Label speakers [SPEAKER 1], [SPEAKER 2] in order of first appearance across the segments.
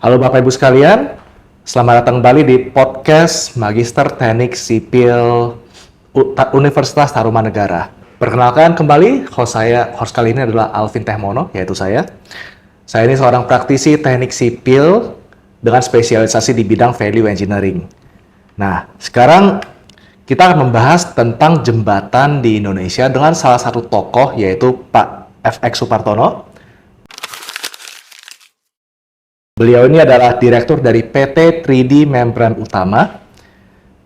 [SPEAKER 1] Halo Bapak Ibu sekalian, selamat datang kembali di podcast Magister Teknik Sipil Universitas Tarumanegara. Perkenalkan kembali, host kali ini adalah Alvin Tehmono, yaitu saya. Saya ini seorang praktisi teknik sipil dengan spesialisasi di bidang value engineering. Nah, sekarang kita akan membahas tentang jembatan di Indonesia dengan salah satu tokoh, yaitu Pak F.X. Supartono. Beliau ini adalah direktur dari PT 3D Membran Utama.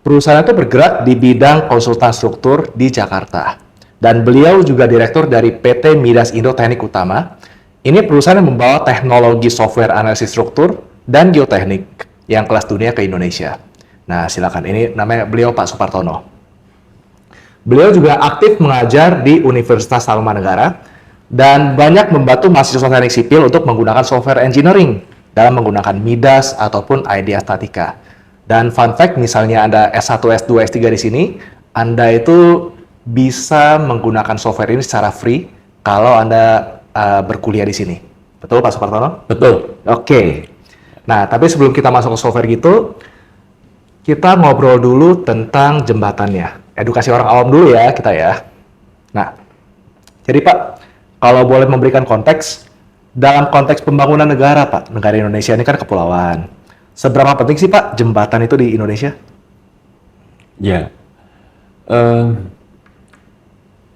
[SPEAKER 1] Perusahaan itu bergerak di bidang konsultan struktur di Jakarta. Dan beliau juga direktur dari PT Midas Indo Teknik Utama. Ini perusahaan yang membawa teknologi software analisis struktur dan geoteknik yang kelas dunia ke Indonesia. Nah, silakan. Ini namanya beliau Pak Supartono. Beliau juga aktif mengajar di Universitas Tarumanegara dan banyak membantu mahasiswa teknik sipil untuk menggunakan software engineering dalam menggunakan Midas ataupun IDEA Statika. Dan fun fact, misalnya Anda S1, S2, S3 di sini, Anda itu bisa menggunakan software ini secara free kalau Anda berkuliah di sini. Betul Pak Supartono?
[SPEAKER 2] Betul.
[SPEAKER 1] Oke. Nah, tapi sebelum kita masuk ke software gitu, kita ngobrol dulu tentang jembatannya. Edukasi orang awam dulu ya kita ya. Nah, jadi Pak, kalau boleh memberikan konteks, dalam konteks pembangunan negara Pak, negara Indonesia ini kan kepulauan. Seberapa penting sih Pak jembatan itu di Indonesia?
[SPEAKER 2] Ya,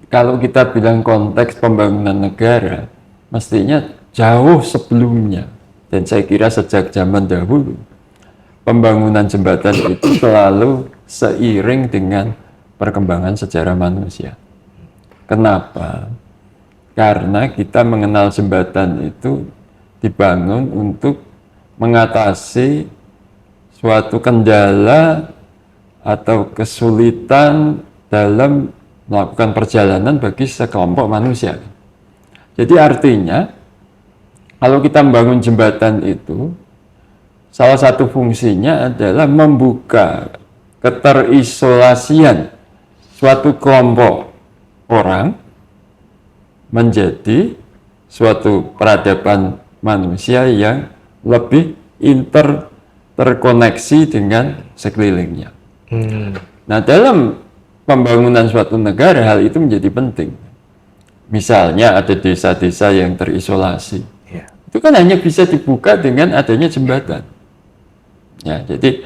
[SPEAKER 2] kalau kita bilang konteks pembangunan negara, mestinya jauh sebelumnya. Dan saya kira sejak zaman dahulu, pembangunan jembatan itu selalu seiring dengan perkembangan sejarah manusia. Kenapa? Karena kita mengenal jembatan itu dibangun untuk mengatasi suatu kendala atau kesulitan dalam melakukan perjalanan bagi sekelompok manusia. Jadi artinya, kalau kita membangun jembatan itu, salah satu fungsinya adalah membuka keterisolasian suatu kelompok orang menjadi suatu peradaban manusia yang lebih terkoneksi dengan sekelilingnya. Nah, dalam pembangunan suatu negara, hal itu menjadi penting. Misalnya ada desa-desa yang terisolasi. Itu kan hanya bisa dibuka dengan adanya jembatan. Ya, jadi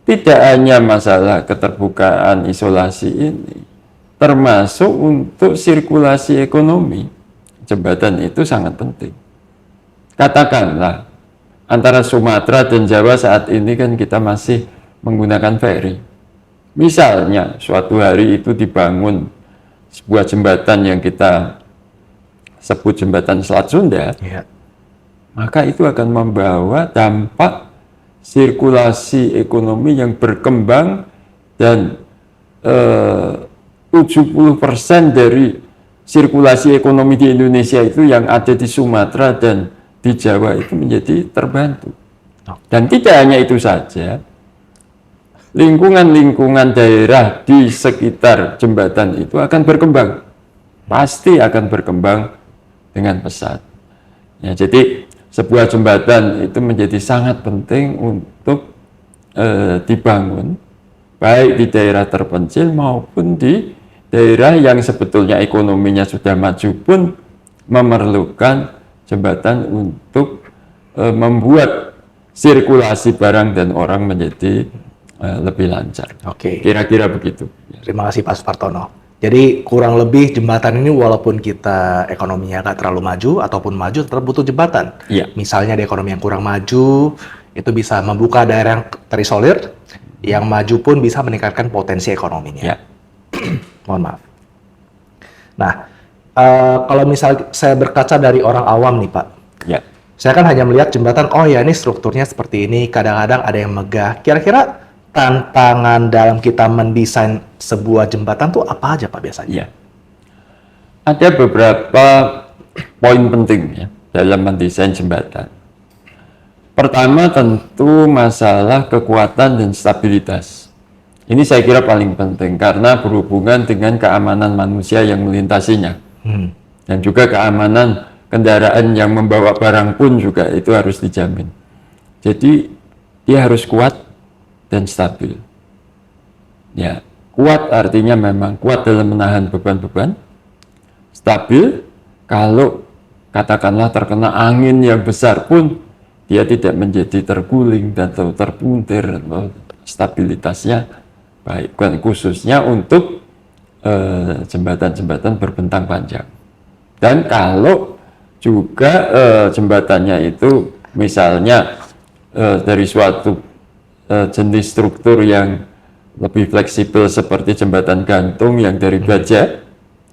[SPEAKER 2] tidak hanya masalah keterbukaan isolasi ini, termasuk untuk sirkulasi ekonomi. Jembatan itu sangat penting. Katakanlah, antara Sumatera dan Jawa saat ini kan kita masih menggunakan ferry. Misalnya, suatu hari itu dibangun sebuah jembatan yang kita sebut jembatan Selat Sunda, maka itu akan membawa dampak sirkulasi ekonomi yang berkembang dan 70% dari sirkulasi ekonomi di Indonesia itu yang ada di Sumatera dan di Jawa itu menjadi terbantu. Dan tidak hanya itu saja, lingkungan-lingkungan daerah di sekitar jembatan itu akan berkembang. Pasti akan berkembang dengan pesat. Ya, jadi sebuah jembatan itu menjadi sangat penting untuk dibangun, baik di daerah terpencil maupun di daerah yang sebetulnya ekonominya sudah maju pun memerlukan jembatan untuk membuat sirkulasi barang dan orang menjadi lebih lancar.
[SPEAKER 1] Oke.
[SPEAKER 2] Kira-kira begitu.
[SPEAKER 1] Terima kasih Pak Supartono. Jadi kurang lebih jembatan ini walaupun kita ekonominya nggak terlalu maju ataupun maju tetap butuh jembatan.
[SPEAKER 2] Iya.
[SPEAKER 1] Misalnya di ekonomi yang kurang maju, itu bisa membuka daerah yang terisolir, yang maju pun bisa meningkatkan potensi ekonominya.
[SPEAKER 2] Ya.
[SPEAKER 1] Mohon maaf. Nah, kalau misal saya berkaca dari orang awam nih Pak,
[SPEAKER 2] Ya.
[SPEAKER 1] saya kan hanya melihat jembatan, oh ya ini strukturnya seperti ini, kadang-kadang ada yang megah. Kira-kira tantangan dalam kita mendesain sebuah jembatan tuh apa aja Pak biasanya?
[SPEAKER 2] Ya. Ada beberapa poin penting ya dalam mendesain jembatan. Pertama tentu masalah kekuatan dan stabilitas. Ini saya kira paling penting karena berhubungan dengan keamanan manusia yang melintasinya. Dan juga keamanan kendaraan yang membawa barang pun juga itu harus dijamin. Jadi dia harus kuat dan stabil. Ya, kuat artinya memang kuat dalam menahan beban-beban. Stabil kalau katakanlah terkena angin yang besar pun dia tidak menjadi terguling atau terpuntir, atau stabilitasnya baik, khususnya untuk jembatan-jembatan berbentang panjang. Dan kalau juga jembatannya itu misalnya dari suatu jenis struktur yang lebih fleksibel seperti jembatan gantung yang dari baja,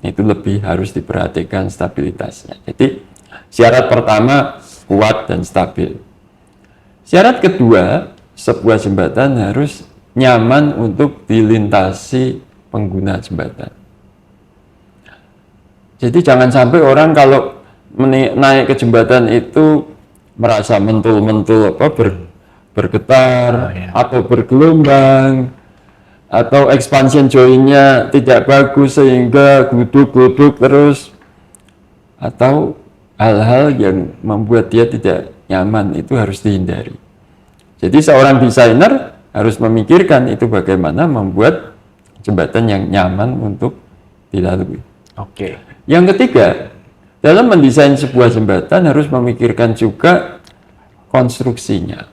[SPEAKER 2] itu lebih harus diperhatikan stabilitasnya. Jadi syarat pertama kuat dan stabil. Syarat kedua, sebuah jembatan harus nyaman untuk dilintasi pengguna jembatan. Jadi jangan sampai orang kalau naik ke jembatan itu merasa mentul-mentul bergetar atau bergelombang, atau expansion joint-nya tidak bagus sehingga gluduk-gluduk terus, atau hal-hal yang membuat dia tidak nyaman, itu harus dihindari. Jadi seorang desainer harus memikirkan itu bagaimana membuat jembatan yang nyaman untuk dilalui.
[SPEAKER 1] Oke.
[SPEAKER 2] Yang ketiga, dalam mendesain sebuah jembatan harus memikirkan juga konstruksinya.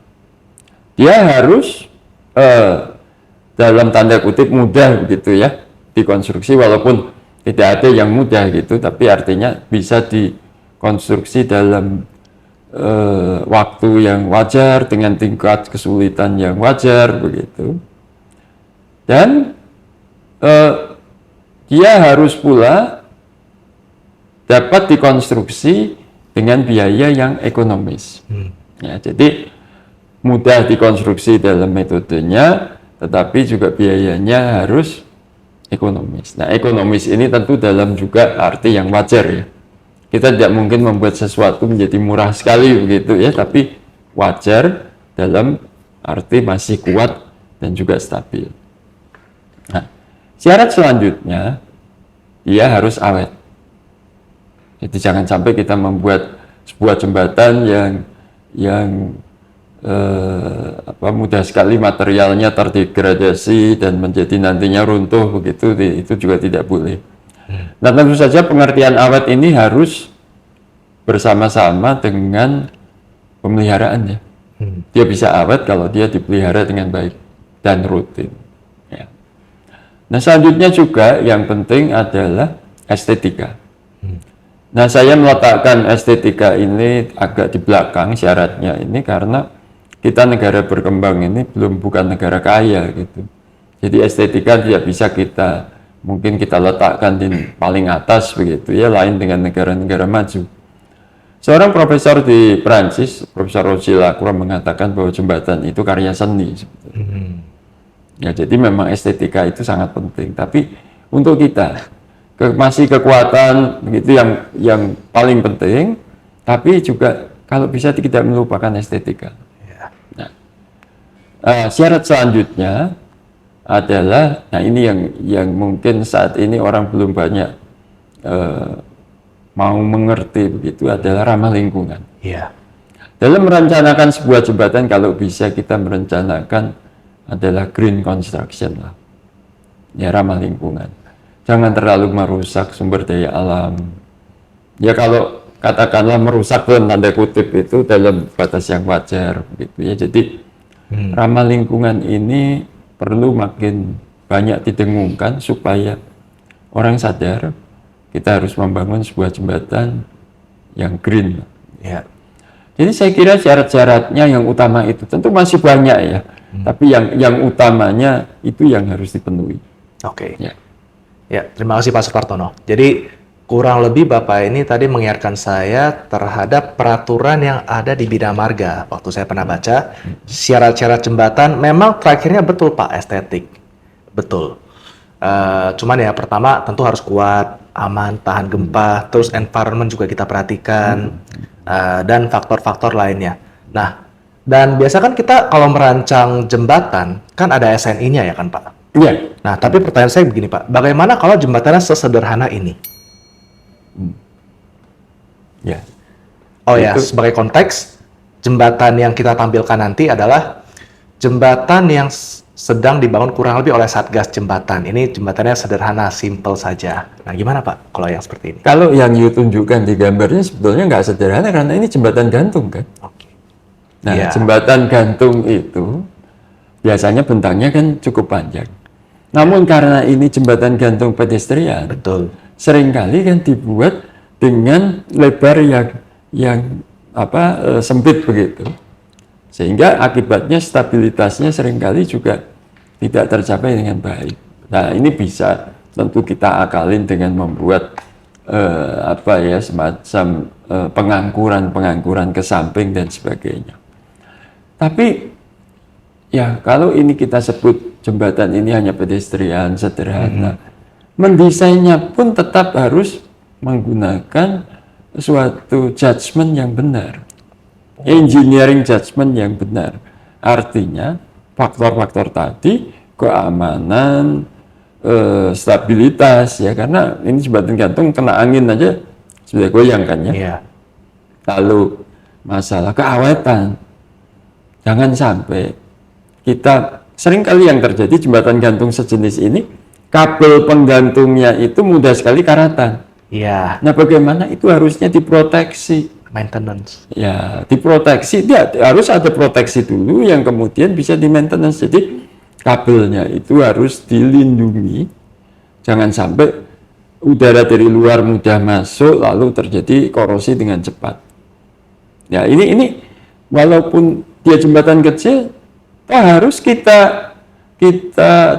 [SPEAKER 2] Dia harus dalam tanda kutip mudah begitu ya dikonstruksi, walaupun tidak ada yang mudah gitu, tapi artinya bisa dikonstruksi dalam waktu yang wajar dengan tingkat kesulitan yang wajar begitu. Dan dia harus pula dapat dikonstruksi dengan biaya yang ekonomis. Ya, jadi mudah dikonstruksi dalam metodenya, tetapi juga biayanya harus ekonomis. Nah, ekonomis ini tentu dalam juga arti yang wajar ya. Kita tidak mungkin membuat sesuatu menjadi murah sekali begitu ya, tapi wajar dalam arti masih kuat dan juga stabil. Nah, syarat selanjutnya dia harus awet. Jadi jangan sampai kita membuat sebuah jembatan yang mudah sekali materialnya terdegradasi dan menjadi nantinya runtuh begitu, itu juga tidak boleh. Nah, tentu saja pengertian awet ini harus bersama-sama dengan pemeliharaannya. Dia bisa awet kalau dia dipelihara dengan baik dan rutin. Ya. Nah, selanjutnya juga yang penting adalah estetika. Nah, saya meletakkan estetika ini agak di belakang syaratnya ini karena kita negara berkembang ini bukan negara kaya gitu. Jadi estetika tidak bisa mungkin kita letakkan di paling atas begitu ya, lain dengan negara-negara maju. Seorang profesor di Prancis, Profesor Roger Lacroix, mengatakan bahwa jembatan itu karya seni. Ya, jadi memang estetika itu sangat penting. Tapi untuk kita masih kekuatan begitu yang paling penting, tapi juga kalau bisa tidak melupakan estetika. Nah, syarat selanjutnya adalah, nah ini yang mungkin saat ini orang belum banyak mau mengerti begitu, adalah ramah lingkungan. Dalam merencanakan sebuah jembatan, kalau bisa kita merencanakan adalah green construction lah, ya, ramah lingkungan. Jangan terlalu merusak sumber daya alam. Ya, kalau katakanlah merusak dalam tanda kutip itu dalam batas yang wajar begitu ya. Jadi ramah lingkungan ini perlu makin banyak didengungkan supaya orang sadar kita harus membangun sebuah jembatan yang green.
[SPEAKER 1] Ya.
[SPEAKER 2] Jadi saya kira syarat-syaratnya yang utama itu tentu masih banyak ya. Tapi yang utamanya itu yang harus dipenuhi.
[SPEAKER 1] Oke.
[SPEAKER 2] Ya.
[SPEAKER 1] Ya, terima kasih Pak Supartono. Jadi kurang lebih Bapak ini tadi mengingatkan saya terhadap peraturan yang ada di Bina Marga. Waktu saya pernah baca, syarat-syarat jembatan memang terakhirnya betul Pak, estetik. Betul. Cuman ya pertama tentu harus kuat, aman, tahan gempa, terus environment juga kita perhatikan, dan faktor-faktor lainnya. Nah, dan biasa kan kita kalau merancang jembatan, kan ada SNI-nya ya kan Pak?
[SPEAKER 2] Iya.
[SPEAKER 1] Nah, tapi pertanyaan saya begini Pak, bagaimana kalau jembatannya sesederhana ini?
[SPEAKER 2] Ya.
[SPEAKER 1] Oh ya,
[SPEAKER 2] Itu-
[SPEAKER 1] sebagai konteks, jembatan yang kita tampilkan nanti adalah jembatan yang sedang dibangun kurang lebih oleh Satgas Jembatan. Ini jembatannya sederhana, simple saja. Nah, gimana Pak kalau yang seperti ini?
[SPEAKER 2] Kalau yang you tunjukkan di gambarnya sebetulnya nggak sederhana karena ini jembatan gantung kan.
[SPEAKER 1] Oke.
[SPEAKER 2] Nah,
[SPEAKER 1] Iya.
[SPEAKER 2] jembatan gantung itu biasanya bentangnya kan cukup panjang. Namun karena ini jembatan gantung pedestrian,
[SPEAKER 1] Betul.
[SPEAKER 2] seringkali kan dibuat dengan lebar yang sempit begitu. Sehingga akibatnya stabilitasnya seringkali juga tidak tercapai dengan baik. Nah, ini bisa tentu kita akalin dengan membuat semacam pengangkuran ke samping dan sebagainya. Tapi ya kalau ini kita sebut jembatan ini hanya pedestrian sederhana, mendesainnya pun tetap harus menggunakan suatu judgement yang benar. Engineering judgment yang benar. Artinya faktor-faktor tadi, keamanan, stabilitas ya, karena ini jembatan gantung kena angin aja sudah goyang kan ya.
[SPEAKER 1] Iya.
[SPEAKER 2] Lalu masalah keawetan, jangan sampai kita seringkali yang terjadi jembatan gantung sejenis ini kabel penggantungnya itu mudah sekali karatan.
[SPEAKER 1] Iya.
[SPEAKER 2] Nah, bagaimana itu harusnya diproteksi?
[SPEAKER 1] Maintenance.
[SPEAKER 2] Ya, diproteksi, dia harus ada proteksi dulu yang kemudian bisa di maintenance. Jadi kabelnya itu harus dilindungi, jangan sampai udara dari luar mudah masuk lalu terjadi korosi dengan cepat. Ya, ini walaupun dia jembatan kecil, harus kita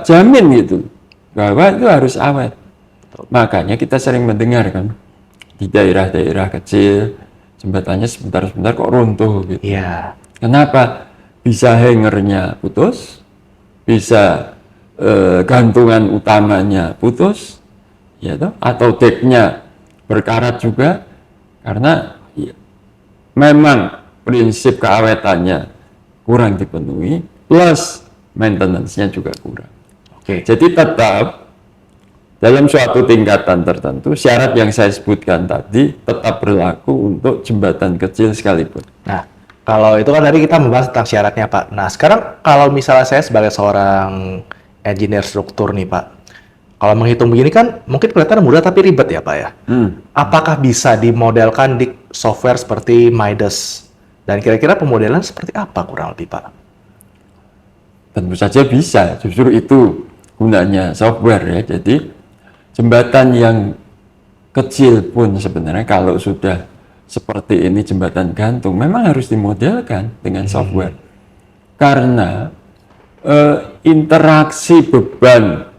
[SPEAKER 2] jamin gitu bahwa itu harus awet. Makanya kita sering mendengar kan di daerah-daerah kecil jembatannya sebentar-sebentar kok runtuh gitu.
[SPEAKER 1] Iya.
[SPEAKER 2] Kenapa? Bisa hangernya putus, bisa gantungan utamanya putus, ya toh? Atau decknya berkarat juga, karena ya, memang prinsip keawetannya kurang dipenuhi, plus maintenance-nya juga kurang.
[SPEAKER 1] Oke.
[SPEAKER 2] Jadi tetap dalam suatu tingkatan tertentu, syarat yang saya sebutkan tadi tetap berlaku untuk jembatan kecil sekalipun.
[SPEAKER 1] Nah, kalau itu kan tadi kita membahas tentang syaratnya, Pak. Nah, sekarang kalau misalnya saya sebagai seorang engineer struktur nih, Pak, kalau menghitung begini kan mungkin kelihatan mudah tapi ribet ya, Pak ya. Apakah bisa dimodelkan di software seperti Midas? Dan kira-kira pemodelan seperti apa kurang lebih, Pak?
[SPEAKER 2] Tentu saja bisa, justru itu gunanya software ya. Jadi jembatan yang kecil pun sebenarnya kalau sudah seperti ini jembatan gantung memang harus dimodelkan dengan software. Karena interaksi beban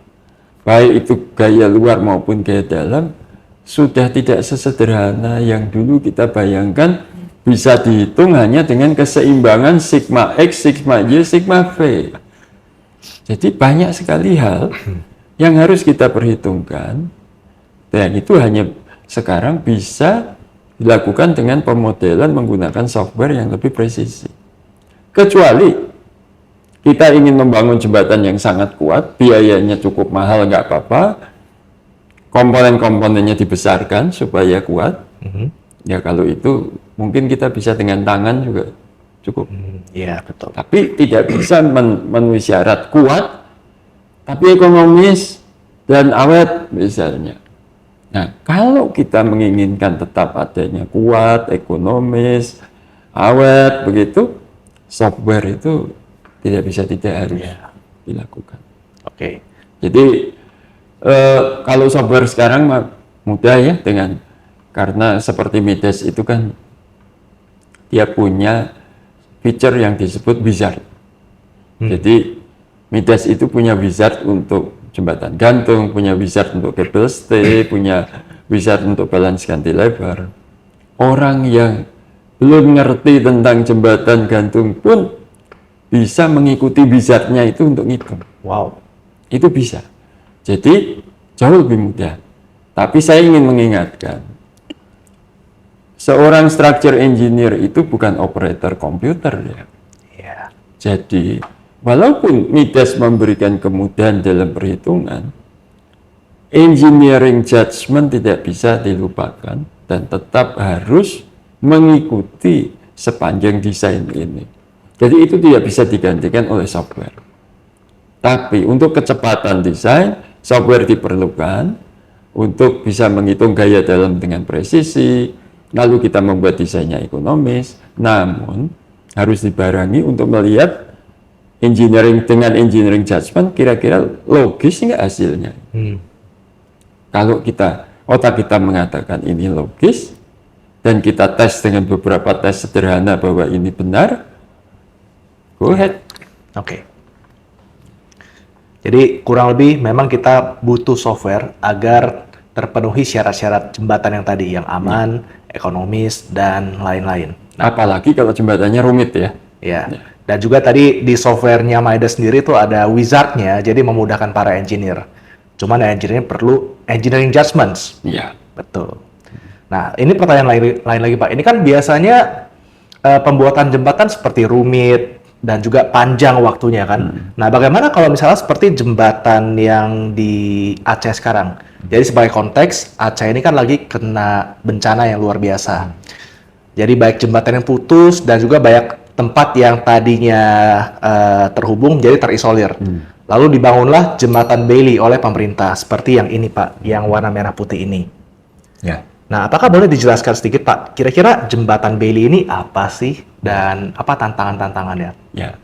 [SPEAKER 2] baik itu gaya luar maupun gaya dalam sudah tidak sesederhana yang dulu kita bayangkan, bisa dihitung hanya dengan keseimbangan sigma X, sigma Y, sigma V. Jadi banyak sekali hal yang harus kita perhitungkan, dan itu hanya sekarang bisa dilakukan dengan pemodelan menggunakan software yang lebih presisi. Kecuali kita ingin membangun jembatan yang sangat kuat, biayanya cukup mahal, nggak apa-apa, komponen-komponennya dibesarkan supaya kuat. Ya kalau itu mungkin kita bisa dengan tangan juga cukup.
[SPEAKER 1] Iya, betul.
[SPEAKER 2] Tapi tidak bisa memenuhi syarat kuat, tapi ekonomis dan awet misalnya. Nah, kalau kita menginginkan tetap adanya kuat, ekonomis, awet, begitu, software itu tidak bisa tidak harus dilakukan.
[SPEAKER 1] Oke.
[SPEAKER 2] Jadi, kalau software sekarang mudah ya, karena seperti Midas itu kan dia punya feature yang disebut wizard. Jadi Midas itu punya wizard untuk jembatan gantung, punya wizard untuk cable stay, punya wizard untuk balance ganti lebar. Orang yang belum ngerti tentang jembatan gantung pun bisa mengikuti wizardnya itu untuk ngitung.
[SPEAKER 1] Wow.
[SPEAKER 2] Itu bisa. Jadi jauh lebih mudah. Tapi saya ingin mengingatkan, seorang structure engineer itu bukan operator komputer ya.
[SPEAKER 1] Iya.
[SPEAKER 2] Jadi walaupun Midas memberikan kemudahan dalam perhitungan, engineering judgment tidak bisa dilupakan dan tetap harus mengikuti sepanjang desain ini. Jadi itu tidak bisa digantikan oleh software. Tapi untuk kecepatan desain, software diperlukan untuk bisa menghitung gaya dalam dengan presisi, lalu kita membuat desainnya ekonomis, namun harus dibarengi untuk melihat dengan engineering judgment, kira-kira logis nggak hasilnya. Kalau otak kita mengatakan ini logis, dan kita tes dengan beberapa tes sederhana bahwa ini benar, go ahead.
[SPEAKER 1] Oke. Jadi kurang lebih memang kita butuh software agar terpenuhi syarat-syarat jembatan yang tadi, yang aman, ekonomis, dan lain-lain.
[SPEAKER 2] Apalagi kalau jembatannya rumit ya.
[SPEAKER 1] Ya. Dan juga tadi di softwarenya Midas sendiri tuh ada wizardnya, jadi memudahkan para engineer. Cuman engineer perlu engineering judgments.
[SPEAKER 2] Iya.
[SPEAKER 1] Betul. Nah, ini pertanyaan lain lagi Pak. Ini kan biasanya pembuatan jembatan seperti rumit dan juga panjang waktunya kan. Nah, bagaimana kalau misalnya seperti jembatan yang di Aceh sekarang? Jadi sebagai konteks, Aceh ini kan lagi kena bencana yang luar biasa. Jadi baik jembatan yang putus dan juga banyak tempat yang tadinya terhubung jadi terisolir. Lalu dibangunlah jembatan Bailey oleh pemerintah seperti yang ini Pak, yang warna merah putih ini.
[SPEAKER 2] Ya.
[SPEAKER 1] Nah, apakah boleh dijelaskan sedikit Pak, kira-kira jembatan Bailey ini apa sih dan apa tantangan-tantangannya?
[SPEAKER 2] Ya.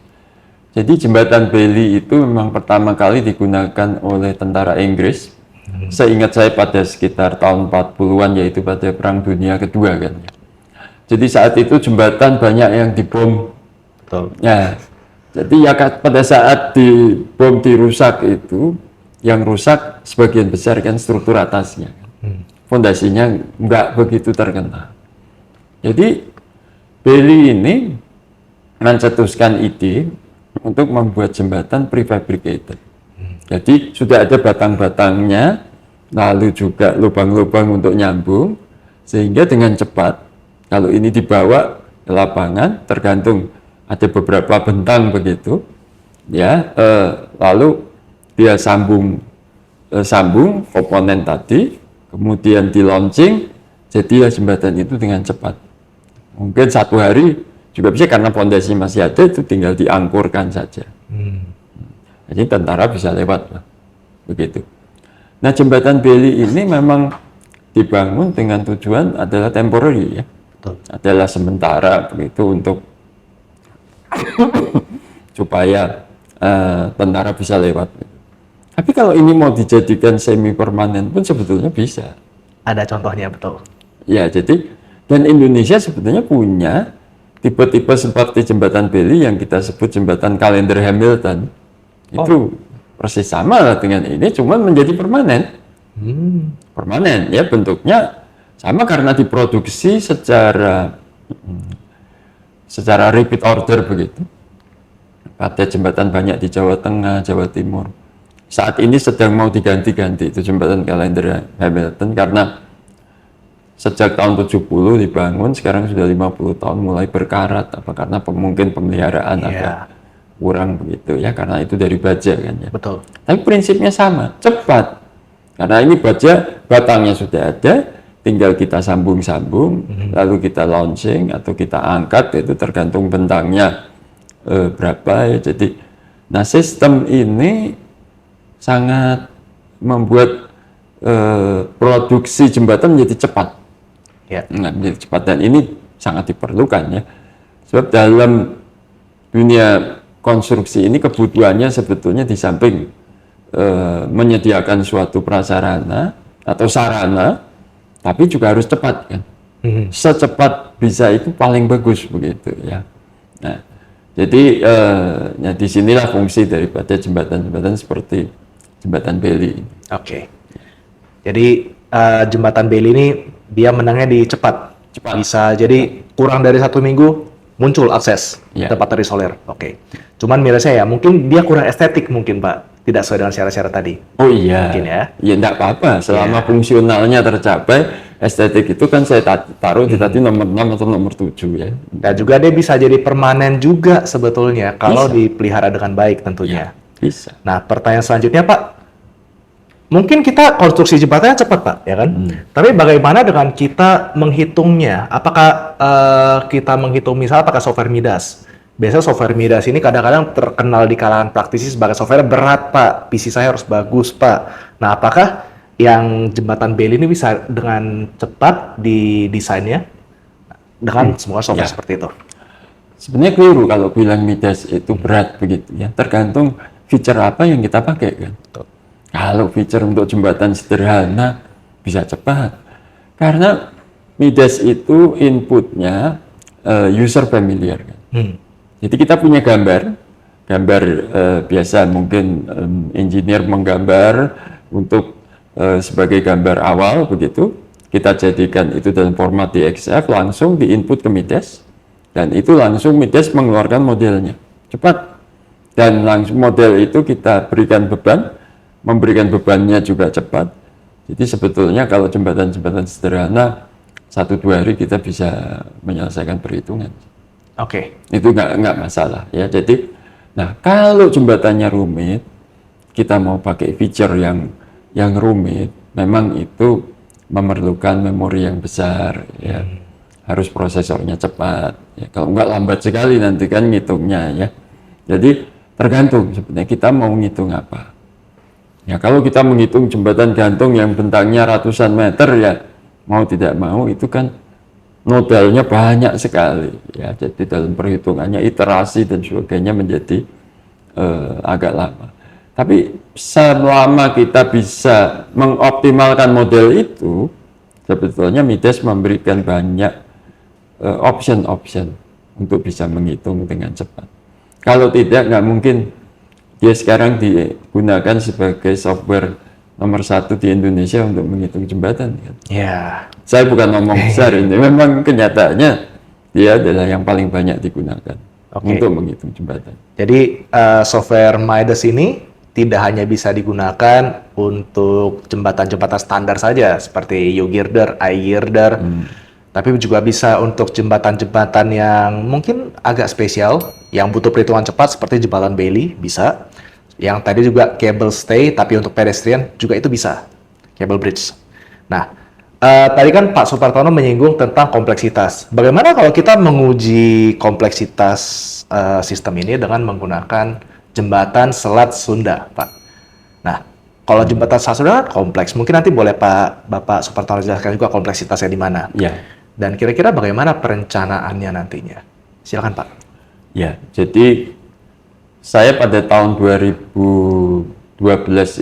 [SPEAKER 2] Jadi jembatan Bailey itu memang pertama kali digunakan oleh tentara Inggris. Seingat saya pada sekitar tahun 40-an, yaitu pada Perang Dunia Kedua kan. Jadi saat itu jembatan banyak yang dibom.
[SPEAKER 1] Betul.
[SPEAKER 2] Ya. Jadi ya pada saat dibom dirusak itu, yang rusak sebagian besar kan struktur atasnya. Fondasinya nggak begitu terkena. Jadi Bailey ini mencetuskan ide untuk membuat jembatan prefabricated. Jadi sudah ada batang-batangnya, lalu juga lubang-lubang untuk nyambung, sehingga dengan cepat kalau ini dibawa ke lapangan, tergantung ada beberapa bentang begitu, ya, lalu dia sambung komponen tadi. Kemudian di launching, jadilah jembatan itu dengan cepat. Mungkin 1 hari juga bisa karena fondasi masih ada, itu tinggal diangkurkan saja. Jadi tentara bisa lewat, begitu. Nah, jembatan Bailey ini memang dibangun dengan tujuan adalah temporary ya, adalah sementara begitu untuk supaya tentara bisa lewat. Tapi kalau ini mau dijadikan semi permanen pun sebetulnya bisa.
[SPEAKER 1] Ada contohnya, betul.
[SPEAKER 2] Ya, jadi dan Indonesia sebetulnya punya tipe-tipe seperti jembatan Bailey yang kita sebut jembatan kalender Hamilton. Itu persis sama lah dengan ini, cuman menjadi permanen. Permanen ya, bentuknya sama karena diproduksi secara repeat order begitu. Ada jembatan banyak di Jawa Tengah, Jawa Timur. Saat ini sedang mau diganti-ganti itu jembatan kalender Hamilton karena sejak tahun 70 dibangun, sekarang sudah 50 tahun mulai berkarat, karena mungkin pemeliharaan agak kurang begitu ya, karena itu dari baja kan ya.
[SPEAKER 1] Betul.
[SPEAKER 2] Tapi prinsipnya sama, cepat. Karena ini baja, batangnya sudah ada, tinggal kita sambung-sambung, lalu kita launching atau kita angkat, itu tergantung bentangnya berapa ya. Jadi, nah sistem ini sangat membuat produksi jembatan menjadi cepat. Menjadi cepat, dan ini sangat diperlukan ya. Sebab dalam dunia konstruksi ini kebutuhannya sebetulnya di samping menyediakan suatu prasarana atau sarana, tapi juga harus cepat kan. Secepat bisa itu paling bagus begitu ya. Nah, jadi ya disinilah fungsi daripada jembatan-jembatan seperti jembatan Bailey.
[SPEAKER 1] Oke. Jadi jembatan Bailey ini dia menangnya di cepat. Bisa jadi kurang dari 1 minggu muncul akses tempat terisolir. Oke. Cuman minusnya ya mungkin dia kurang estetik mungkin Pak. Tidak sesuai dengan syarat-syarat tadi.
[SPEAKER 2] Oh iya.
[SPEAKER 1] Mungkin ya.
[SPEAKER 2] Ya enggak apa-apa selama fungsionalnya tercapai. Estetik itu kan saya taruh di tadi nomor 6 atau nomor 7 ya.
[SPEAKER 1] Dan juga dia bisa jadi permanen juga sebetulnya kalau dipelihara dengan baik tentunya.
[SPEAKER 2] Bisa.
[SPEAKER 1] Nah, pertanyaan selanjutnya Pak, mungkin kita konstruksi jembatannya cepat, Pak, ya kan? Tapi bagaimana dengan kita menghitungnya? Apakah kita menghitung misalnya pakai software Midas? Biasanya software Midas ini kadang-kadang terkenal di kalangan praktisi sebagai software berat, Pak. PC saya harus bagus, Pak. Nah, apakah yang jembatan Bailey ini bisa dengan cepat didesainnya dengan semua software seperti itu?
[SPEAKER 2] Sebenarnya keliru kalau bilang Midas itu berat begitu ya. Tergantung feature apa yang kita pakai kan. Kalau feature untuk jembatan sederhana bisa cepat. Karena Midas itu inputnya user familiar kan. Jadi kita punya gambar biasa mungkin engineer menggambar untuk sebagai gambar awal begitu. Kita jadikan itu dalam format DXF, langsung diinput ke Midas. Dan itu langsung Midas mengeluarkan modelnya. Cepat. Dan langsung model itu kita berikan beban, memberikan bebannya juga cepat. Jadi sebetulnya kalau jembatan-jembatan sederhana 1-2 hari kita bisa menyelesaikan perhitungan.
[SPEAKER 1] Oke.
[SPEAKER 2] Itu nggak masalah ya. Jadi, nah kalau jembatannya rumit, kita mau pakai feature yang rumit, memang itu memerlukan memori yang besar ya. Harus prosesornya cepat. Ya. Kalau nggak lambat sekali nanti kan ngitungnya ya. Jadi tergantung sebenarnya kita mau ngitung apa. Ya kalau kita menghitung jembatan gantung yang bentangnya ratusan meter ya mau tidak mau itu kan modalnya banyak sekali ya. Jadi dalam perhitungannya iterasi dan sebagainya menjadi agak lama. Tapi selama kita bisa mengoptimalkan model itu sebetulnya Midas memberikan banyak option untuk bisa menghitung dengan cepat. Kalau tidak nggak mungkin. Dia sekarang digunakan sebagai software nomor 1 di Indonesia untuk menghitung jembatan. Kan?
[SPEAKER 1] Ya.
[SPEAKER 2] Saya bukan ngomong besar ini, memang kenyataannya dia adalah yang paling banyak digunakan untuk menghitung jembatan.
[SPEAKER 1] Jadi software Midas ini tidak hanya bisa digunakan untuk jembatan-jembatan standar saja seperti U-girder, I-girder, tapi juga bisa untuk jembatan-jembatan yang mungkin agak spesial, yang butuh perhitungan cepat seperti jembatan Bailey, bisa. Yang tadi juga cable stay, tapi untuk pedestrian juga itu bisa, cable bridge. Nah, tadi kan Pak Supartono menyinggung tentang kompleksitas. Bagaimana kalau kita menguji kompleksitas sistem ini dengan menggunakan jembatan Selat Sunda, Pak? Nah, kalau jembatan Selat Sunda kan kompleks, mungkin nanti boleh Bapak Supartono jelaskan juga kompleksitasnya di mana.
[SPEAKER 2] Ya.
[SPEAKER 1] Dan kira-kira bagaimana perencanaannya nantinya? Silakan Pak.
[SPEAKER 2] Ya, jadi saya pada tahun 2012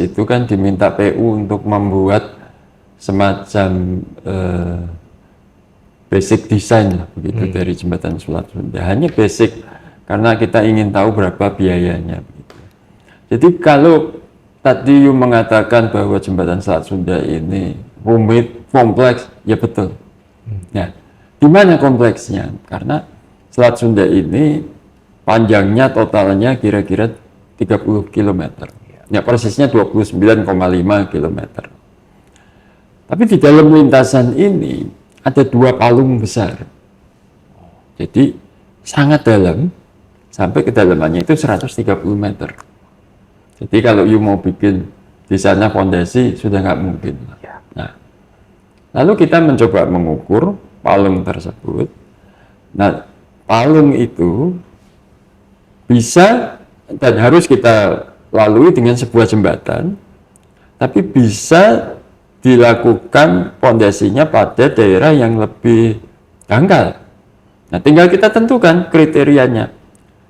[SPEAKER 2] itu kan diminta PU untuk membuat semacam basic design lah begitu dari jembatan Selat Sunda. Hanya basic karena kita ingin tahu berapa biayanya. Begitu. Jadi kalau tadi you mengatakan bahwa jembatan Selat Sunda ini rumit, kompleks, ya betul. Nah, di mana kompleksnya? Karena Selat Sunda ini panjangnya totalnya kira-kira 30 km. Ya persisnya 29,5 km. Tapi di dalam lintasan ini ada 2 palung besar. Jadi sangat dalam, sampai kedalamannya itu 130 meter. Jadi kalau you mau bikin di sana fondasi sudah nggak mungkin. Nah, lalu kita mencoba mengukur palung tersebut. Nah, palung itu bisa dan harus kita lalui dengan sebuah jembatan, tapi bisa dilakukan fondasinya pada daerah yang lebih dangkal. Nah, tinggal kita tentukan kriterianya.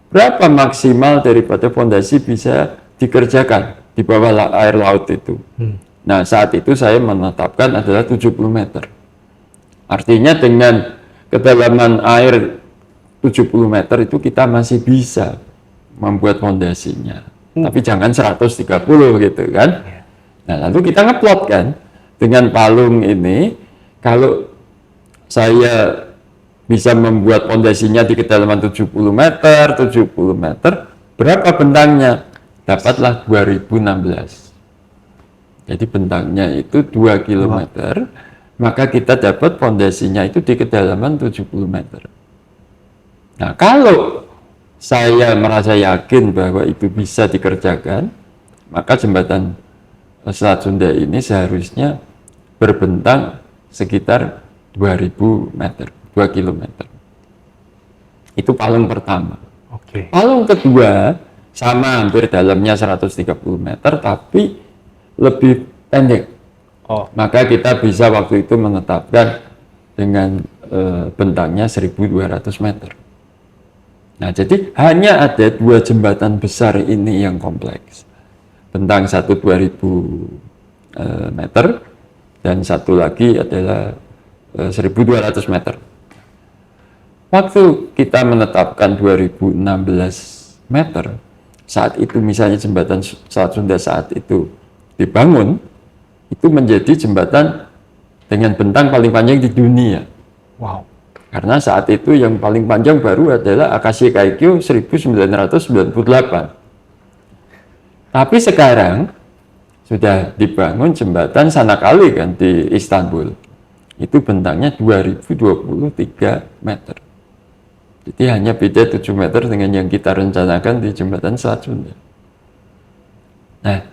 [SPEAKER 2] Berapa maksimal daripada fondasi bisa dikerjakan di bawah air laut itu. Nah, saat itu saya menetapkan adalah 70 meter. Artinya dengan kedalaman air 70 meter itu kita masih bisa membuat fondasinya. Tapi jangan 130 gitu kan. Nah, lalu kita ngeplot kan dengan palung ini, kalau saya bisa membuat fondasinya di kedalaman 70 meter, berapa bentangnya? Dapatlah 2016. Jadi bentangnya itu 2 km, maka kita dapat fondasinya itu di kedalaman 70 meter. Nah, kalau saya merasa yakin bahwa itu bisa dikerjakan, maka jembatan Selat Sunda ini seharusnya berbentang sekitar 2000 meter, 2 kilometer. Itu palung pertama.
[SPEAKER 1] Oke.
[SPEAKER 2] Palung kedua sama hampir dalamnya 130 meter tapi lebih pendek.
[SPEAKER 1] Oh,
[SPEAKER 2] Maka kita bisa waktu itu menetapkan dengan bentangnya 1200 meter. Nah, jadi hanya ada 2 jembatan besar ini yang kompleks. Bentang 2000 meter dan satu lagi adalah 1200 meter. Waktu kita menetapkan 2016 meter, saat itu misalnya jembatan Selat Sunda saat itu dibangun, itu menjadi jembatan dengan bentang paling panjang di dunia.
[SPEAKER 1] wow.
[SPEAKER 2] Karena saat itu yang paling panjang baru adalah Akashi Kaikyo 1998. Tapi sekarang sudah dibangun jembatan Sanakali kan di Istanbul. Itu bentangnya 2023 meter. Jadi hanya beda 7 meter dengan yang kita rencanakan di jembatan Selat Sunda. Nah,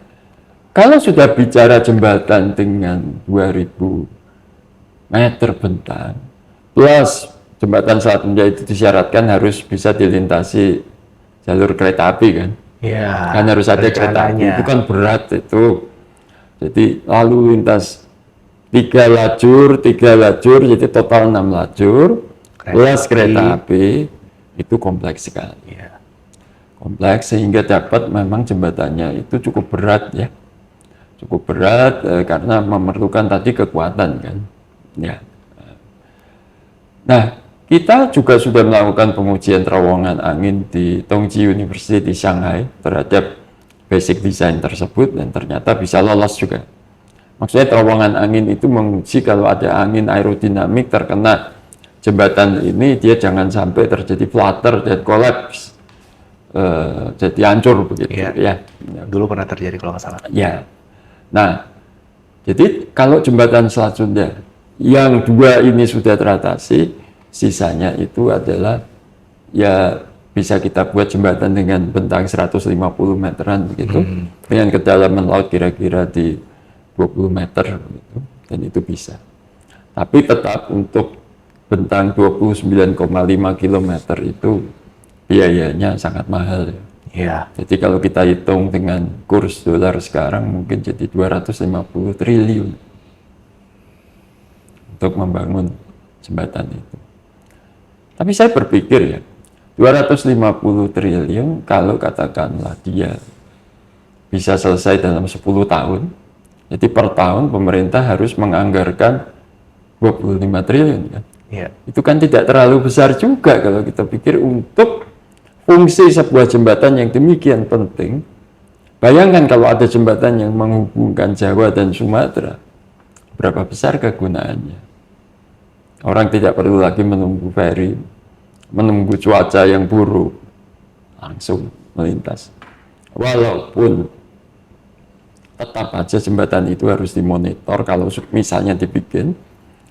[SPEAKER 2] kalau sudah bicara jembatan dengan 2000 meter bentang, plus jembatan Selat Sunda itu disyaratkan harus bisa dilintasi jalur kereta api kan.
[SPEAKER 1] Ya,
[SPEAKER 2] Kan harus ada kereta api,
[SPEAKER 1] rencananya.
[SPEAKER 2] itu kan berat itu. Jadi lalu lintas 3 lajur, jadi total 6 lajur, plus kereta api, itu kompleks sekali.
[SPEAKER 1] Ya.
[SPEAKER 2] Kompleks sehingga dapat memang jembatannya itu cukup berat ya. Cukup berat karena memerlukan tadi kekuatan kan. Ya. Nah, kita juga sudah melakukan pengujian terowongan angin di Tongji University di Shanghai terhadap basic design tersebut dan ternyata bisa lolos juga. Maksudnya terowongan angin itu menguji kalau ada angin aerodinamik terkena jembatan ini, dia jangan sampai terjadi flutter dan collapse, jadi hancur begitu ya.
[SPEAKER 1] Dulu pernah terjadi kalau nggak salah.
[SPEAKER 2] Ya. Nah, jadi kalau jembatan Selat Sunda yang 2 ini sudah teratasi, sisanya itu adalah ya bisa kita buat jembatan dengan bentang 150 meteran begitu, dengan kedalaman laut kira-kira di 20 meter begitu, dan itu bisa. Tapi tetap untuk bentang 29,5 km itu biayanya sangat mahal ya.
[SPEAKER 1] Iya.
[SPEAKER 2] Jadi kalau kita hitung dengan kurs dolar sekarang mungkin jadi 250 triliun untuk membangun jembatan itu. Tapi saya berpikir ya, 250 triliun kalau katakanlah dia bisa selesai dalam 10 tahun, jadi per tahun pemerintah harus menganggarkan 25 triliun kan.
[SPEAKER 1] Iya.
[SPEAKER 2] Itu kan tidak terlalu besar juga kalau kita pikir untuk fungsi sebuah jembatan yang demikian penting. Bayangkan kalau ada jembatan yang menghubungkan Jawa dan Sumatera, berapa besar kegunaannya. Orang tidak perlu lagi menunggu ferry, menunggu cuaca yang buruk, langsung melintas. Walaupun tetap aja jembatan itu harus dimonitor kalau misalnya dibikin.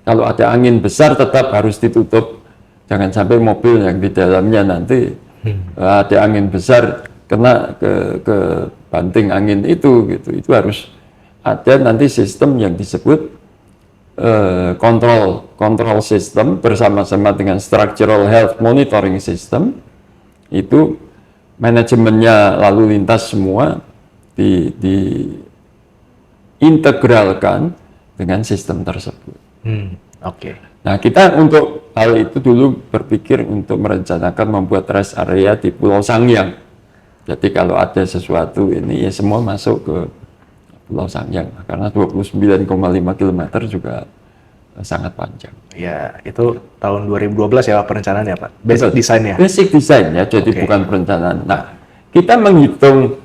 [SPEAKER 2] Kalau ada angin besar tetap harus ditutup. Jangan sampai mobil yang di dalamnya nanti ada angin besar kena ke banting angin itu gitu. Itu harus ada nanti sistem yang disebut kontrol sistem bersama-sama dengan structural health monitoring system. Itu manajemennya lalu lintas semua diintegralkan dengan sistem tersebut.
[SPEAKER 1] Oke.
[SPEAKER 2] Nah, kita untuk hal itu dulu berpikir untuk merencanakan membuat rest area di Pulau Sangyang. Jadi kalau ada sesuatu ini ya semua masuk ke Pulau Sangyang karena 29,5 km juga sangat panjang.
[SPEAKER 1] Ya, itu tahun 2012 ya Pak perencanaannya Pak. Basic desainnya.
[SPEAKER 2] Basic design ya, jadi bukan perencanaan. Nah, kita menghitung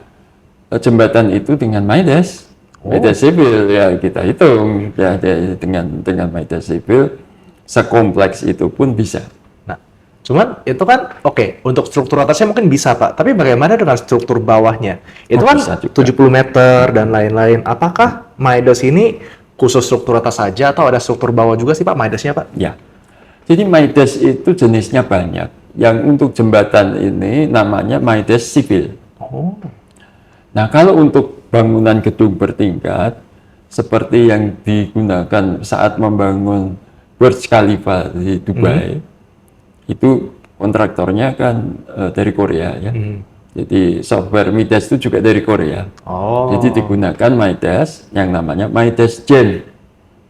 [SPEAKER 2] jembatan itu dengan MIDAS. MIDAS sipil ya kita hitung ya dengan MIDAS sipil sekompleks itu pun bisa.
[SPEAKER 1] Nah, cuman itu kan oke, untuk struktur atasnya mungkin bisa Pak, tapi bagaimana dengan struktur bawahnya? Itu kan 70 meter dan lain-lain. Apakah MIDAS ini khusus struktur atas saja atau ada struktur bawah juga sih Pak MIDAS-nya Pak?
[SPEAKER 2] Ya, jadi MIDAS itu jenisnya banyak. Yang untuk jembatan ini namanya MIDAS sipil.
[SPEAKER 1] Oh.
[SPEAKER 2] Nah, kalau untuk bangunan gedung bertingkat seperti yang digunakan saat membangun Burj Khalifa di Dubai, itu kontraktornya kan dari Korea ya. Jadi software Midas itu juga dari Korea. Jadi digunakan Midas yang namanya Midas Gen.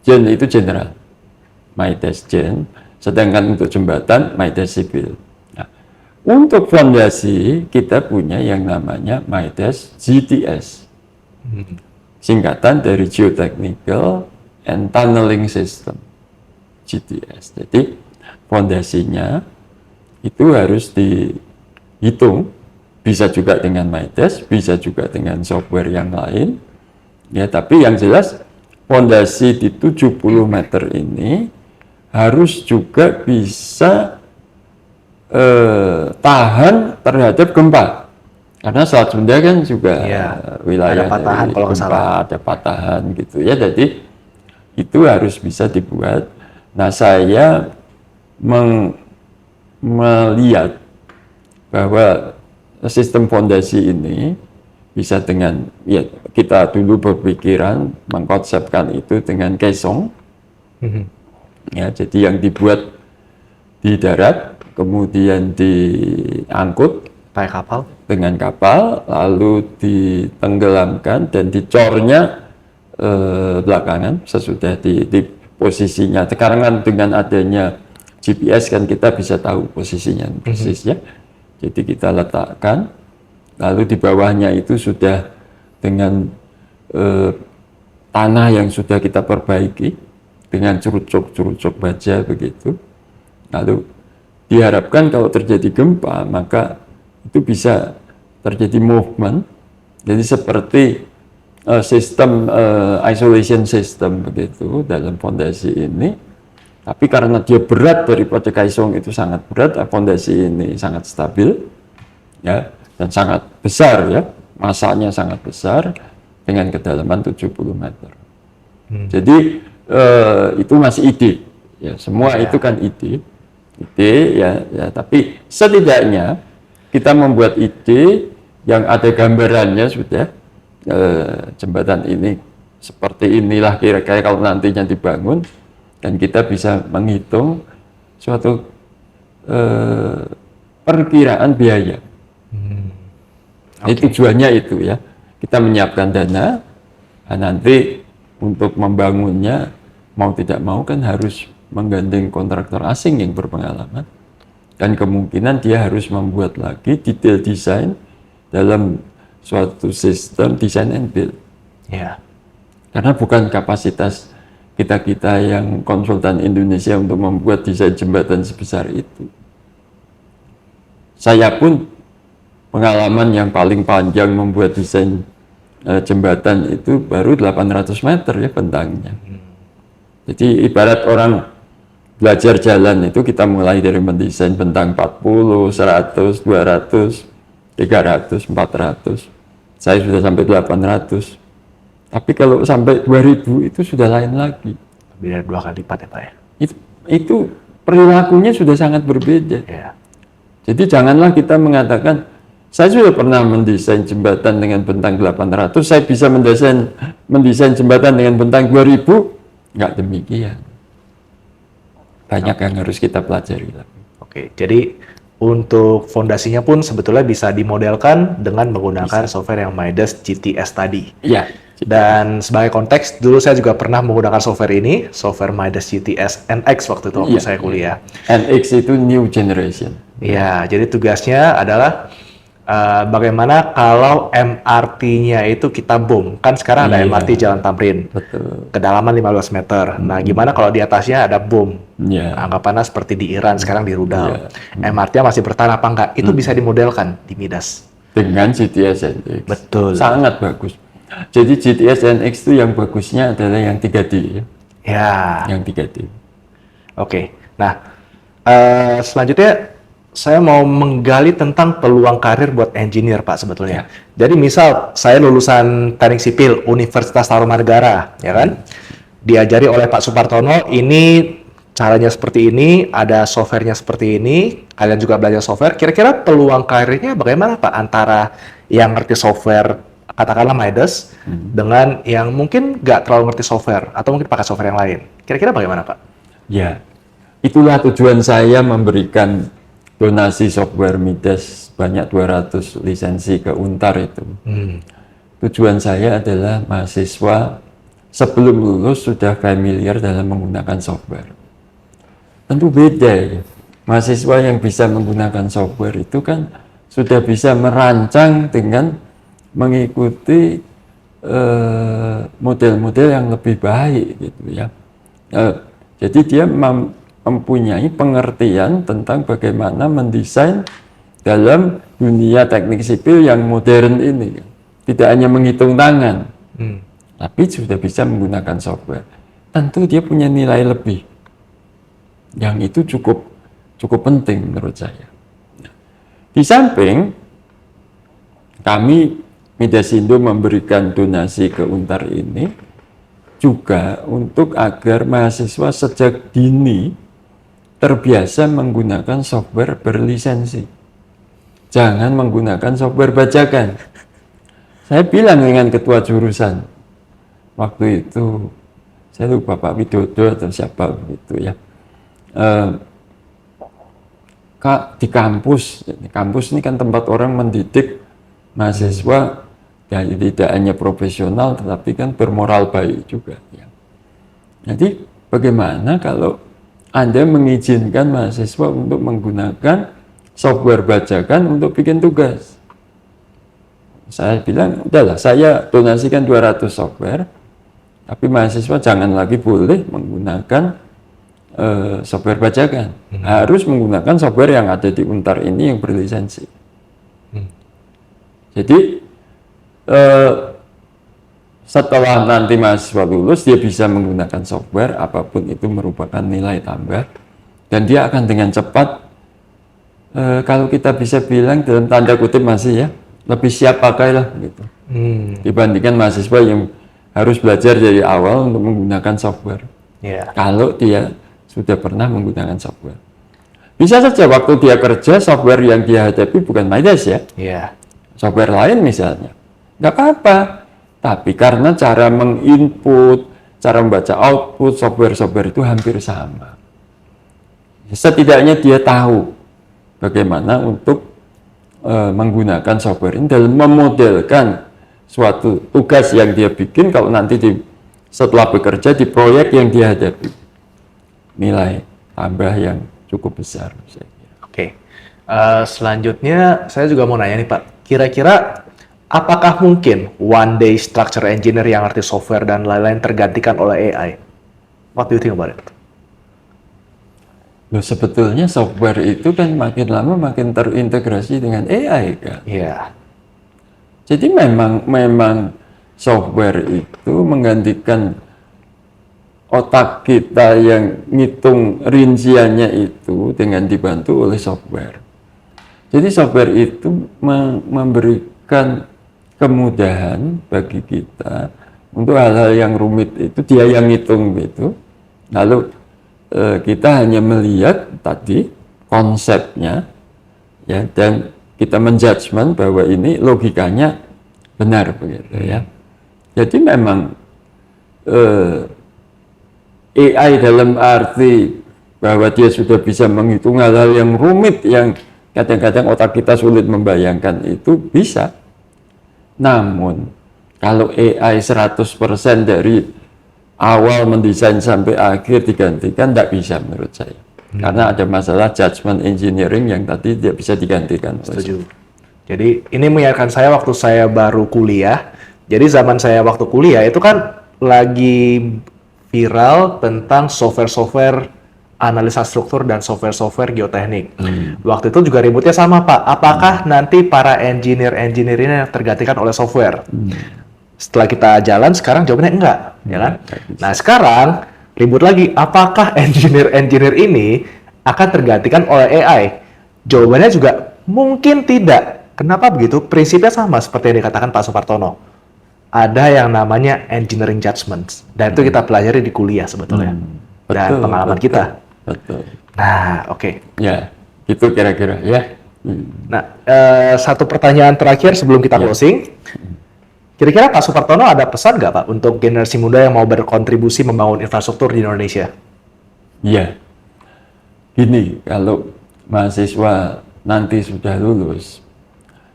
[SPEAKER 2] Gen itu general. Midas Gen. Sedangkan untuk jembatan Midas Civil. Nah, untuk fondasi kita punya yang namanya Midas GTS. Singkatan dari Geotechnical and Tunneling System. GTS. Jadi fondasinya itu harus dihitung. Bisa juga dengan Midas, bisa juga dengan software yang lain. Ya, tapi yang jelas fondasi di 70 meter ini harus juga bisa tahan terhadap gempa. Karena Selat Sunda kan juga wilayah
[SPEAKER 1] ada patahan
[SPEAKER 2] dari
[SPEAKER 1] kalau nggak
[SPEAKER 2] gempa,
[SPEAKER 1] salah.
[SPEAKER 2] ada patahan gitu ya. Jadi itu harus bisa dibuat. Nah, saya melihat bahwa sistem fondasi ini bisa dengan, ya kita dulu berpikiran mengkonsepkan itu dengan caisson, ya jadi yang dibuat di darat, kemudian diangkut
[SPEAKER 1] Pakai kapal.
[SPEAKER 2] dengan kapal, lalu ditenggelamkan dan dicornya belakangan sesudah di posisinya. Sekarang kan dengan adanya GPS kan kita bisa tahu posisinya persisnya. Jadi kita letakkan, lalu di bawahnya itu sudah dengan tanah yang sudah kita perbaiki dengan curucuk baja begitu. Lalu diharapkan kalau terjadi gempa maka itu bisa terjadi movement. Jadi seperti sistem isolation system begitu dalam fondasi ini. Tapi karena dia berat daripada caisson itu sangat berat, fondasi ini sangat stabil, ya, dan sangat besar ya, masanya sangat besar dengan kedalaman 70 meter. Jadi itu masih ide, ya, semua itu kan ide ya, tapi setidaknya kita membuat ide yang ada gambarannya sudah jembatan ini seperti inilah kira-kira kalau nantinya dibangun. Dan kita bisa menghitung suatu perkiraan biaya. Tujuannya itu ya, kita menyiapkan dana, nanti untuk membangunnya mau tidak mau kan harus menggandeng kontraktor asing yang berpengalaman. Dan kemungkinan dia harus membuat lagi detail desain dalam suatu sistem design and build.
[SPEAKER 1] Ya.
[SPEAKER 2] Karena bukan kapasitas kita yang konsultan Indonesia untuk membuat desain jembatan sebesar itu. Saya pun pengalaman yang paling panjang membuat desain jembatan itu baru 800 meter ya bentangnya. Jadi ibarat orang belajar jalan itu kita mulai dari mendesain bentang 40, 100, 200, 300, 400. Saya sudah sampai 800. Tapi kalau sampai 2000 itu sudah lain lagi.
[SPEAKER 1] Beda 2 kali lipat ya Pak ya?
[SPEAKER 2] Itu perilakunya sudah sangat berbeda.
[SPEAKER 1] Ya.
[SPEAKER 2] Jadi janganlah kita mengatakan, saya sudah pernah mendesain jembatan dengan bentang 800, saya bisa mendesain jembatan dengan bentang 2000. Enggak demikian. Banyak yang harus kita pelajari lagi.
[SPEAKER 1] Oke, jadi untuk fondasinya pun sebetulnya bisa dimodelkan dengan menggunakan software yang Midas GTS tadi.
[SPEAKER 2] Iya.
[SPEAKER 1] Dan sebagai konteks, dulu saya juga pernah menggunakan software ini, software Midas GTS NX waktu itu waktu saya kuliah.
[SPEAKER 2] NX itu new generation.
[SPEAKER 1] Iya, jadi tugasnya adalah bagaimana kalau MRT-nya itu kita boom. Kan sekarang ada MRT Jalan Tamrin.
[SPEAKER 2] Betul.
[SPEAKER 1] Kedalaman 15 meter. Nah, gimana kalau di atasnya ada boom? Anggapannya seperti di Iran, sekarang di rudal. MRT-nya masih bertahan apa enggak? Itu bisa dimodelkan di Midas.
[SPEAKER 2] Dengan GTS NX.
[SPEAKER 1] Betul.
[SPEAKER 2] Sangat bagus. Jadi GTS NX itu yang bagusnya adalah yang 3D ya.
[SPEAKER 1] Ya.
[SPEAKER 2] Yang 3D.
[SPEAKER 1] Oke. Nah, selanjutnya saya mau menggali tentang peluang karir buat engineer Pak sebetulnya. Jadi misal saya lulusan teknik sipil Universitas Tarumanegara, ya kan? Diajari oleh Pak Supartono, ini caranya seperti ini, ada softwarenya seperti ini, kalian juga belajar software. Kira-kira peluang karirnya bagaimana Pak antara yang ngerti software katakanlah Midas dengan yang mungkin nggak terlalu ngerti software atau mungkin pakai software yang lain. Kira-kira bagaimana, Pak?
[SPEAKER 2] Ya, itulah tujuan saya memberikan donasi software Midas banyak 200 lisensi ke Untar itu. Tujuan saya adalah mahasiswa sebelum lulus sudah familiar dalam menggunakan software. Tentu beda ya. Mahasiswa yang bisa menggunakan software itu kan sudah bisa merancang dengan mengikuti model-model yang lebih baik gitu ya. Jadi dia mempunyai pengertian tentang bagaimana mendesain dalam dunia teknik sipil yang modern ini. Tidak hanya menghitung tangan, tapi sudah bisa menggunakan software. Tentu dia punya nilai lebih, yang itu cukup penting menurut saya. Di samping kami Midasindo memberikan donasi ke Untar ini juga untuk agar mahasiswa sejak dini terbiasa menggunakan software berlisensi. Jangan menggunakan software bajakan. Saya bilang dengan ketua jurusan waktu itu, saya lupa Pak Widodo atau siapa gitu ya. Kak, di kampus ini kan tempat orang mendidik mahasiswa ya, tidak hanya profesional tetapi kan bermoral baik juga ya. Jadi bagaimana kalau Anda mengizinkan mahasiswa untuk menggunakan software bajakan untuk bikin tugas? Saya bilang, udahlah saya donasikan 200 software, tapi mahasiswa jangan lagi boleh menggunakan software bajakan. Harus menggunakan software yang ada di Untar ini yang berlisensi. Jadi setelah nanti mahasiswa lulus, dia bisa menggunakan software, apapun itu merupakan nilai tambah, dan dia akan dengan cepat, kalau kita bisa bilang dalam tanda kutip masih ya, lebih siap pakai lah gitu. Dibandingkan mahasiswa yang harus belajar dari awal untuk menggunakan software. Kalau dia sudah pernah menggunakan software. Bisa saja waktu dia kerja, software yang dia hadapi bukan Midas ya. Software lain misalnya. Nggak apa-apa. Tapi karena cara menginput, cara membaca output, software-software itu hampir sama. Setidaknya dia tahu bagaimana untuk menggunakan software ini dalam memodelkan suatu tugas yang dia bikin kalau nanti setelah bekerja di proyek yang dia hadapi. Nilai tambah yang cukup besar.
[SPEAKER 1] Oke. Selanjutnya saya juga mau nanya nih Pak, kira-kira apakah mungkin one day structure engineer yang arti software dan lain-lain tergantikan oleh AI? What do you think about it?
[SPEAKER 2] Loh, sebetulnya software itu kan makin lama makin terintegrasi dengan AI kan. Jadi memang software itu menggantikan otak kita yang ngitung rinciannya itu dengan dibantu oleh software. Jadi software itu memberikan kemudahan bagi kita untuk hal-hal yang rumit itu dia yang ngitung gitu. Lalu kita hanya melihat tadi konsepnya ya, dan kita menjudgment bahwa ini logikanya benar begitu ya. Jadi memang AI dalam arti bahwa dia sudah bisa menghitung hal-hal yang rumit yang kadang-kadang otak kita sulit membayangkan itu bisa. Namun kalau AI 100% dari awal mendesain sampai akhir digantikan, tidak bisa menurut saya. Karena ada masalah judgment engineering yang tadi tidak bisa digantikan.
[SPEAKER 1] Setuju. Jadi ini mengingatkan saya waktu saya baru kuliah. Jadi zaman saya waktu kuliah itu kan lagi viral tentang software-software analisa struktur dan software-software geoteknik. Waktu itu juga ributnya sama Pak. Apakah nanti para engineer-engineer ini tergantikan oleh software? Setelah kita jalan, sekarang jawabannya enggak, ya kan? Nah sekarang ribut lagi, apakah engineer-engineer ini akan tergantikan oleh AI? Jawabannya juga mungkin tidak. Kenapa begitu? Prinsipnya sama seperti yang dikatakan Pak Supartono. Ada yang namanya engineering judgment, dan itu kita pelajari di kuliah sebetulnya, dan pengalaman kita.
[SPEAKER 2] Betul.
[SPEAKER 1] Nah, oke.
[SPEAKER 2] Ya, itu kira-kira ya.
[SPEAKER 1] Nah, satu pertanyaan terakhir sebelum kita closing. Kira-kira Pak Supartono ada pesan nggak Pak untuk generasi muda yang mau berkontribusi membangun infrastruktur di Indonesia?
[SPEAKER 2] Iya, gini, kalau mahasiswa nanti sudah lulus,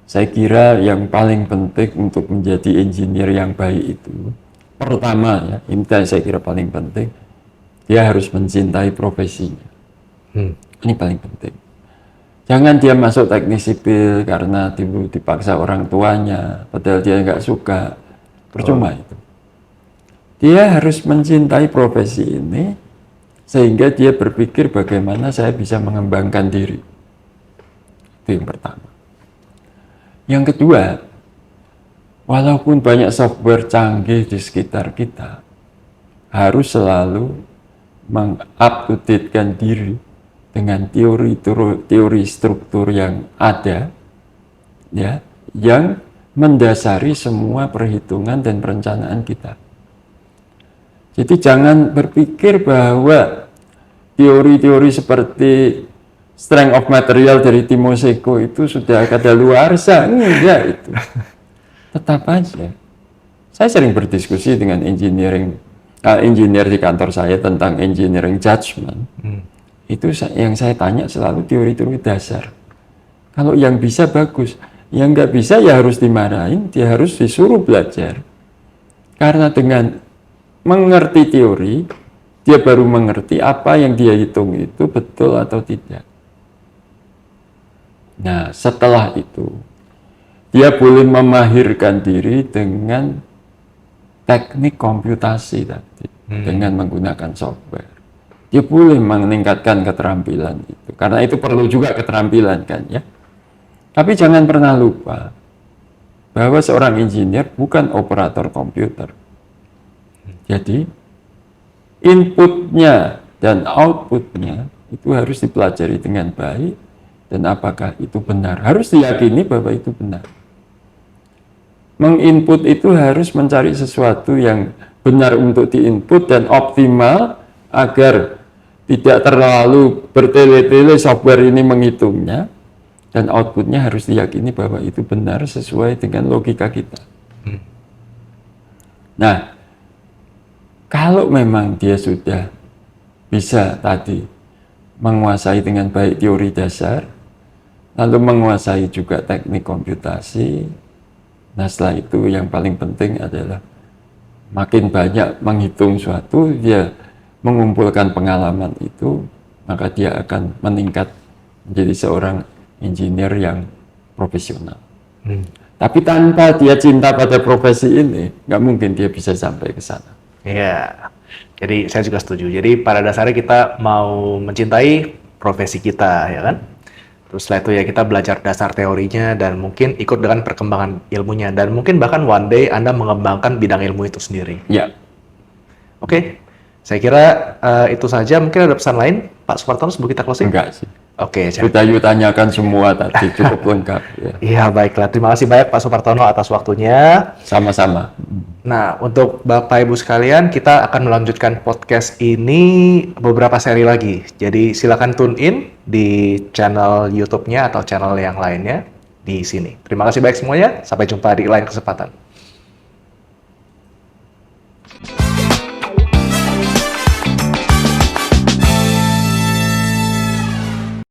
[SPEAKER 2] saya kira yang paling penting untuk menjadi engineer yang baik itu, pertama ya, ini saya kira paling penting, dia harus mencintai profesinya. Ini paling penting. Jangan dia masuk teknik sipil karena dipaksa orang tuanya, padahal dia nggak suka, percuma itu. Dia harus mencintai profesi ini, sehingga dia berpikir bagaimana saya bisa mengembangkan diri. Itu yang pertama. Yang kedua, walaupun banyak software canggih di sekitar kita, harus selalu meng-up-to-date-kan diri dengan teori struktur yang ada, ya, yang mendasari semua perhitungan dan perencanaan kita. Jadi jangan berpikir bahwa teori-teori seperti strength of material dari Timoseko itu sudah kadaluarsa. Enggak itu. Tetap aja. Saya sering berdiskusi dengan engineer di kantor saya tentang engineering judgment. Itu yang saya tanya selalu teori-teori dasar. Kalau yang bisa bagus, yang nggak bisa ya harus dimarahin, dia harus disuruh belajar. Karena dengan mengerti teori, dia baru mengerti apa yang dia hitung itu betul atau tidak. Nah, setelah itu, dia boleh memahirkan diri dengan teknik komputasi tadi, dengan menggunakan software. Dia boleh meningkatkan keterampilan itu, karena itu perlu juga keterampilan kan ya. Tapi jangan pernah lupa bahwa seorang engineer bukan operator komputer. Jadi inputnya dan outputnya itu harus dipelajari dengan baik, dan apakah itu benar. Harus diyakini bahwa itu benar. Menginput itu harus mencari sesuatu yang benar untuk diinput dan optimal agar tidak terlalu bertele-tele software ini menghitungnya, dan outputnya harus diyakini bahwa itu benar sesuai dengan logika kita. Nah, kalau memang dia sudah bisa tadi menguasai dengan baik teori dasar, lalu menguasai juga teknik komputasi, nah setelah itu yang paling penting adalah makin banyak menghitung suatu, dia mengumpulkan pengalaman itu, maka dia akan meningkat menjadi seorang engineer yang profesional. Tapi tanpa dia cinta pada profesi ini, nggak mungkin dia bisa sampai ke sana.
[SPEAKER 1] Iya, jadi saya juga setuju. Jadi pada dasarnya kita mau mencintai profesi kita, ya kan? Terus setelah itu ya kita belajar dasar teorinya dan mungkin ikut dengan perkembangan ilmunya. Dan mungkin bahkan one day Anda mengembangkan bidang ilmu itu sendiri.
[SPEAKER 2] Ya.
[SPEAKER 1] Oke, saya kira itu saja. Mungkin ada pesan lain, Pak Supartono, sebelum kita closing?
[SPEAKER 2] Enggak sih.
[SPEAKER 1] Oke,
[SPEAKER 2] Sudah you tanyakan semua tadi, cukup lengkap. Ya.
[SPEAKER 1] Iya, baiklah. Terima kasih banyak Pak Supartono atas waktunya.
[SPEAKER 2] Sama-sama.
[SPEAKER 1] Nah, untuk Bapak Ibu sekalian, kita akan melanjutkan podcast ini beberapa seri lagi. Jadi silakan tune in di channel YouTube-nya atau channel yang lainnya di sini. Terima kasih banyak semuanya. Sampai jumpa di lain kesempatan.